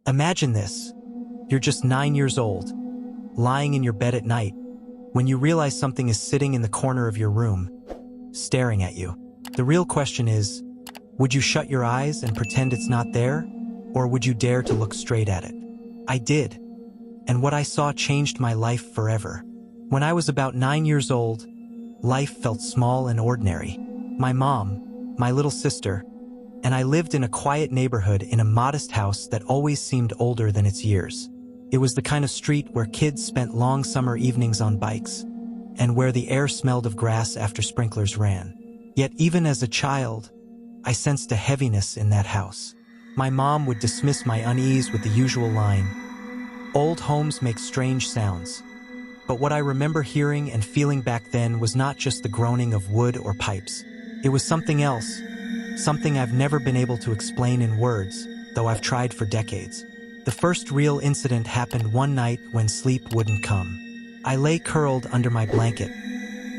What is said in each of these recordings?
Imagine this. You're just 9 years old, lying in your bed at night, when you realize something is sitting in the corner of your room, staring at you. The real question is, would you shut your eyes and pretend it's not there, or would you dare to look straight at it? I did, and what I saw changed my life forever. When I was about 9 years old, life felt small and ordinary. My mom, my little sister, and I lived in a quiet neighborhood in a modest house that always seemed older than its years. It was the kind of street where kids spent long summer evenings on bikes, and where the air smelled of grass after sprinklers ran. Yet even as a child, I sensed a heaviness in that house. My mom would dismiss my unease with the usual line, "Old homes make strange sounds." But what I remember hearing and feeling back then was not just the groaning of wood or pipes. It was something else, something I've never been able to explain in words, though I've tried for decades. The first real incident happened one night when sleep wouldn't come. I lay curled under my blanket,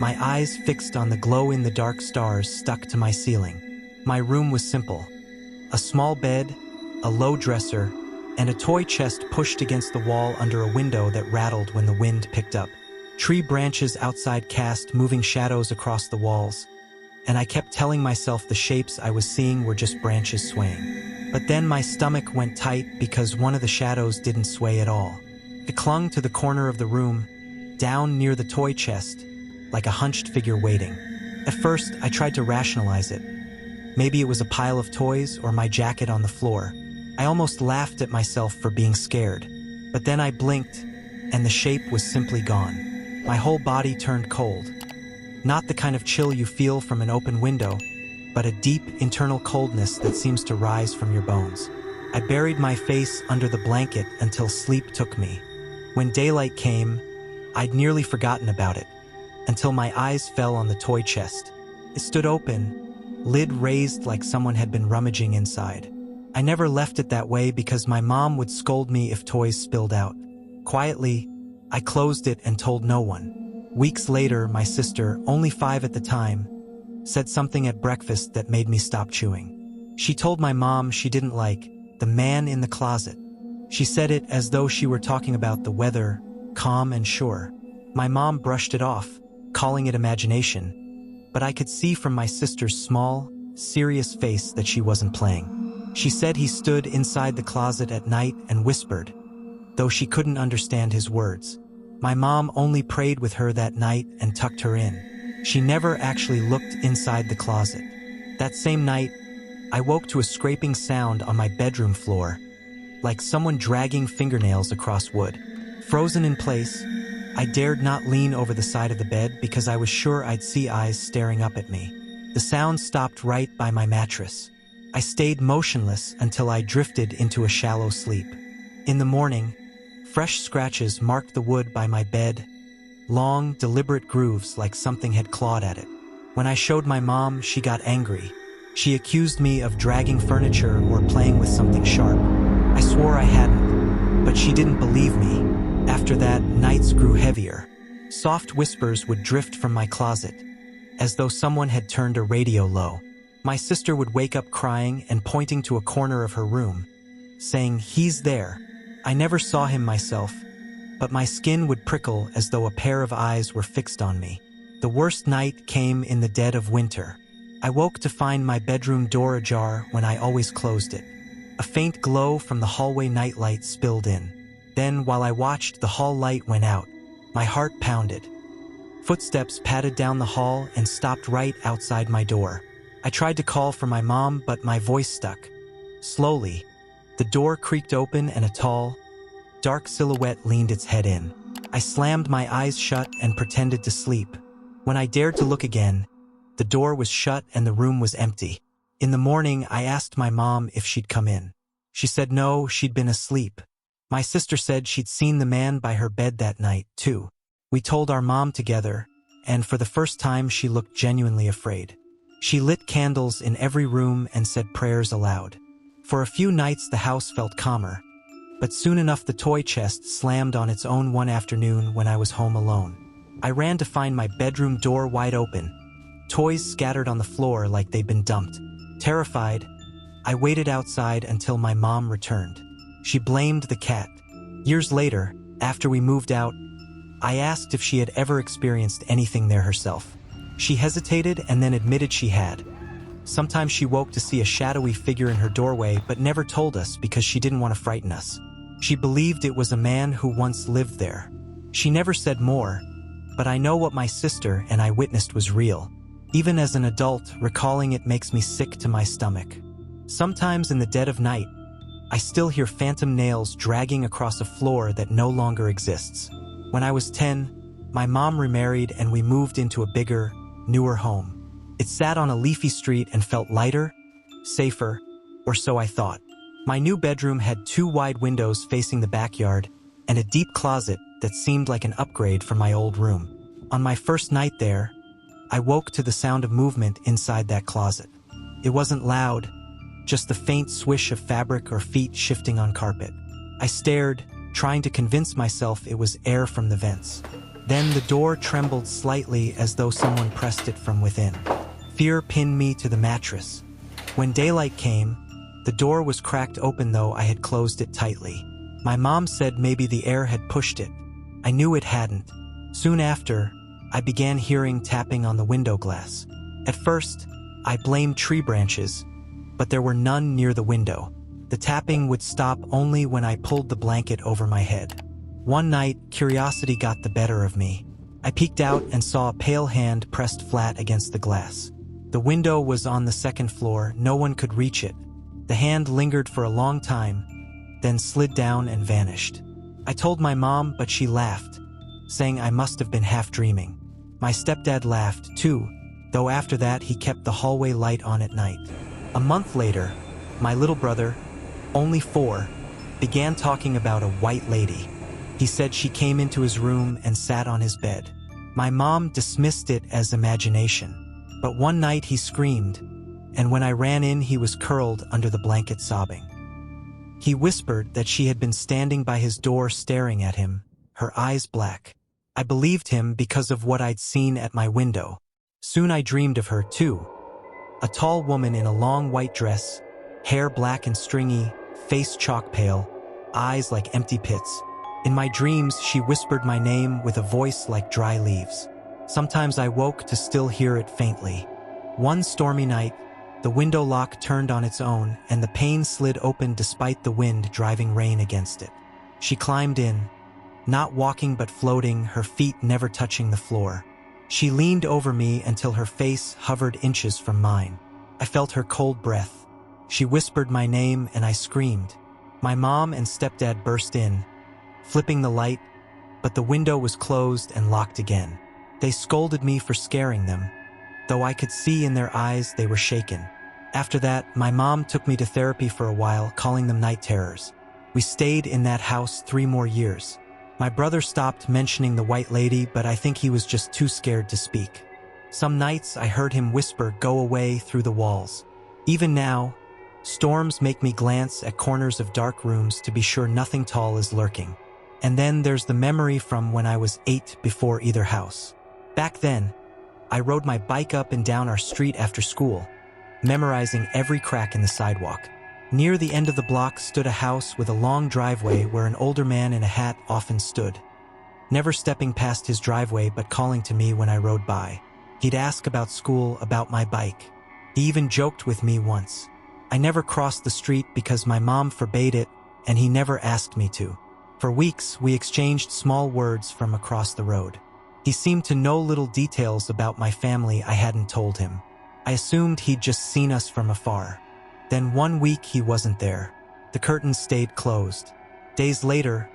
my eyes fixed on the glow-in-the-dark stars stuck to my ceiling. My room was simple. A small bed, a low dresser, and a toy chest pushed against the wall under a window that rattled when the wind picked up. Tree branches outside cast moving shadows across the walls, and I kept telling myself the shapes I was seeing were just branches swaying. But then my stomach went tight because one of the shadows didn't sway at all. It clung to the corner of the room, down near the toy chest, like a hunched figure waiting. At first, I tried to rationalize it. Maybe it was a pile of toys or my jacket on the floor. I almost laughed at myself for being scared. But then I blinked, and the shape was simply gone. My whole body turned cold. Not the kind of chill you feel from an open window, but a deep internal coldness that seems to rise from your bones. I buried my face under the blanket until sleep took me. When daylight came, I'd nearly forgotten about it, until my eyes fell on the toy chest. It stood open, lid raised like someone had been rummaging inside. I never left it that way because my mom would scold me if toys spilled out. Quietly, I closed it and told no one. Weeks later, my sister, only 5 at the time, said something at breakfast that made me stop chewing. She told my mom she didn't like the man in the closet. She said it as though she were talking about the weather, calm and sure. My mom brushed it off, calling it imagination, but I could see from my sister's small, serious face that she wasn't playing. She said he stood inside the closet at night and whispered, though she couldn't understand his words. My mom only prayed with her that night and tucked her in. She never actually looked inside the closet. That same night, I woke to a scraping sound on my bedroom floor, like someone dragging fingernails across wood. Frozen in place, I dared not lean over the side of the bed because I was sure I'd see eyes staring up at me. The sound stopped right by my mattress. I stayed motionless until I drifted into a shallow sleep. In the morning, fresh scratches marked the wood by my bed, long, deliberate grooves like something had clawed at it. When I showed my mom, she got angry. She accused me of dragging furniture or playing with something sharp. I swore I hadn't, but she didn't believe me. After that, nights grew heavier. Soft whispers would drift from my closet, as though someone had turned a radio low. My sister would wake up crying and pointing to a corner of her room, saying, "He's there." I never saw him myself, but my skin would prickle as though a pair of eyes were fixed on me. The worst night came in the dead of winter. I woke to find my bedroom door ajar when I always closed it. A faint glow from the hallway nightlight spilled in. Then, while I watched, the hall light went out. My heart pounded. Footsteps padded down the hall and stopped right outside my door. I tried to call for my mom, but my voice stuck. Slowly, the door creaked open and a tall, dark silhouette leaned its head in. I slammed my eyes shut and pretended to sleep. When I dared to look again, the door was shut and the room was empty. In the morning, I asked my mom if she'd come in. She said no, she'd been asleep. My sister said she'd seen the man by her bed that night, too. We told our mom together, and for the first time she looked genuinely afraid. She lit candles in every room and said prayers aloud. For a few nights the house felt calmer, but soon enough the toy chest slammed on its own one afternoon when I was home alone. I ran to find my bedroom door wide open, toys scattered on the floor like they'd been dumped. Terrified, I waited outside until my mom returned. She blamed the cat. Years later, after we moved out, I asked if she had ever experienced anything there herself. She hesitated and then admitted she had. Sometimes she woke to see a shadowy figure in her doorway but never told us because she didn't want to frighten us. She believed it was a man who once lived there. She never said more, but I know what my sister and I witnessed was real. Even as an adult, recalling it makes me sick to my stomach. Sometimes in the dead of night, I still hear phantom nails dragging across a floor that no longer exists. When I was 10, my mom remarried and we moved into a bigger, newer home. It sat on a leafy street and felt lighter, safer, or so I thought. My new bedroom had 2 wide windows facing the backyard and a deep closet that seemed like an upgrade from my old room. On my first night there, I woke to the sound of movement inside that closet. It wasn't loud, just the faint swish of fabric or feet shifting on carpet. I stared, trying to convince myself it was air from the vents. Then the door trembled slightly as though someone pressed it from within. Fear pinned me to the mattress. When daylight came, the door was cracked open though I had closed it tightly. My mom said maybe the air had pushed it. I knew it hadn't. Soon after, I began hearing tapping on the window glass. At first, I blamed tree branches, but there were none near the window. The tapping would stop only when I pulled the blanket over my head. One night, curiosity got the better of me. I peeked out and saw a pale hand pressed flat against the glass. The window was on the 2nd floor, no one could reach it. The hand lingered for a long time, then slid down and vanished. I told my mom, but she laughed, saying I must have been half dreaming. My stepdad laughed, too, though after that he kept the hallway light on at night. A month later, my little brother, only 4, began talking about a white lady. He said she came into his room and sat on his bed. My mom dismissed it as imagination, but one night he screamed, and when I ran in he was curled under the blanket sobbing. He whispered that she had been standing by his door staring at him, her eyes black. I believed him because of what I'd seen at my window. Soon I dreamed of her too. A tall woman in a long white dress, hair black and stringy, face chalk pale, eyes like empty pits. In my dreams, she whispered my name with a voice like dry leaves. Sometimes I woke to still hear it faintly. One stormy night, the window lock turned on its own and the pane slid open despite the wind driving rain against it. She climbed in, not walking but floating, her feet never touching the floor. She leaned over me until her face hovered inches from mine. I felt her cold breath. She whispered my name and I screamed. My mom and stepdad burst in, flipping the light, but the window was closed and locked again. They scolded me for scaring them, though I could see in their eyes they were shaken. After that, my mom took me to therapy for a while, calling them night terrors. We stayed in that house 3 more years. My brother stopped mentioning the white lady, but I think he was just too scared to speak. Some nights I heard him whisper, "Go away," through the walls. Even now, storms make me glance at corners of dark rooms to be sure nothing tall is lurking. And then there's the memory from when I was 8 before either house. Back then, I rode my bike up and down our street after school, memorizing every crack in the sidewalk. Near the end of the block stood a house with a long driveway where an older man in a hat often stood, never stepping past his driveway but calling to me when I rode by. He'd ask about school, about my bike. He even joked with me once. I never crossed the street because my mom forbade it, and he never asked me to. For weeks, we exchanged small words from across the road. He seemed to know little details about my family I hadn't told him. I assumed he'd just seen us from afar. Then one week he wasn't there. The curtains stayed closed. Days later,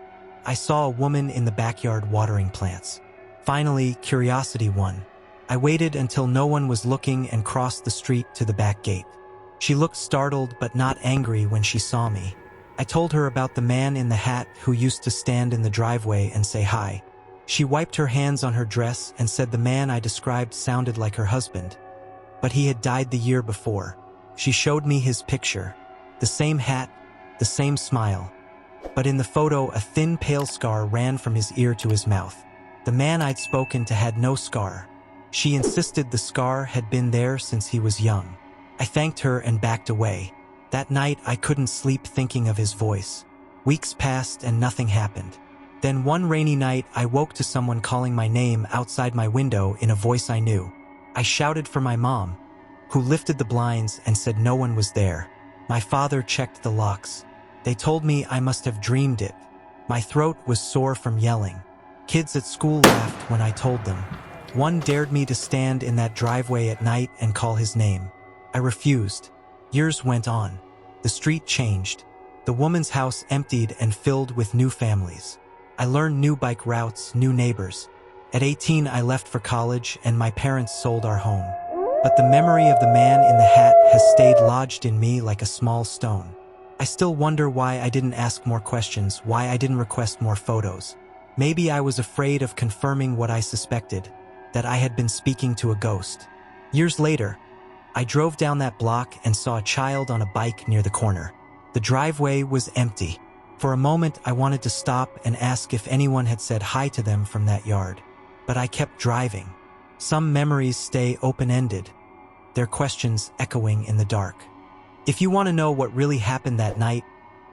I saw a woman in the backyard watering plants. Finally, curiosity won. I waited until no one was looking and crossed the street to the back gate. She looked startled but not angry when she saw me. I told her about the man in the hat who used to stand in the driveway and say hi. She wiped her hands on her dress and said the man I described sounded like her husband, but he had died the year before. She showed me his picture, the same hat, the same smile, but in the photo a thin pale scar ran from his ear to his mouth. The man I'd spoken to had no scar. She insisted the scar had been there since he was young. I thanked her and backed away. That night I couldn't sleep thinking of his voice. Weeks passed and nothing happened. Then one rainy night, I woke to someone calling my name outside my window in a voice I knew. I shouted for my mom, who lifted the blinds and said no one was there. My father checked the locks. They told me I must have dreamed it. My throat was sore from yelling. Kids at school laughed when I told them. One dared me to stand in that driveway at night and call his name. I refused. Years went on. The street changed. The woman's house emptied and filled with new families. I learned new bike routes, new neighbors. At 18, I left for college and my parents sold our home. But the memory of the man in the hat has stayed lodged in me like a small stone. I still wonder why I didn't ask more questions, why I didn't request more photos. Maybe I was afraid of confirming what I suspected, that I had been speaking to a ghost. Years later, I drove down that block and saw a child on a bike near the corner. The driveway was empty. For a moment, I wanted to stop and ask if anyone had said hi to them from that yard. But I kept driving. Some memories stay open-ended, their questions echoing in the dark. If you want to know what really happened that night,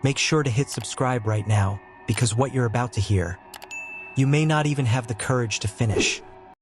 make sure to hit subscribe right now, because what you're about to hear, you may not even have the courage to finish.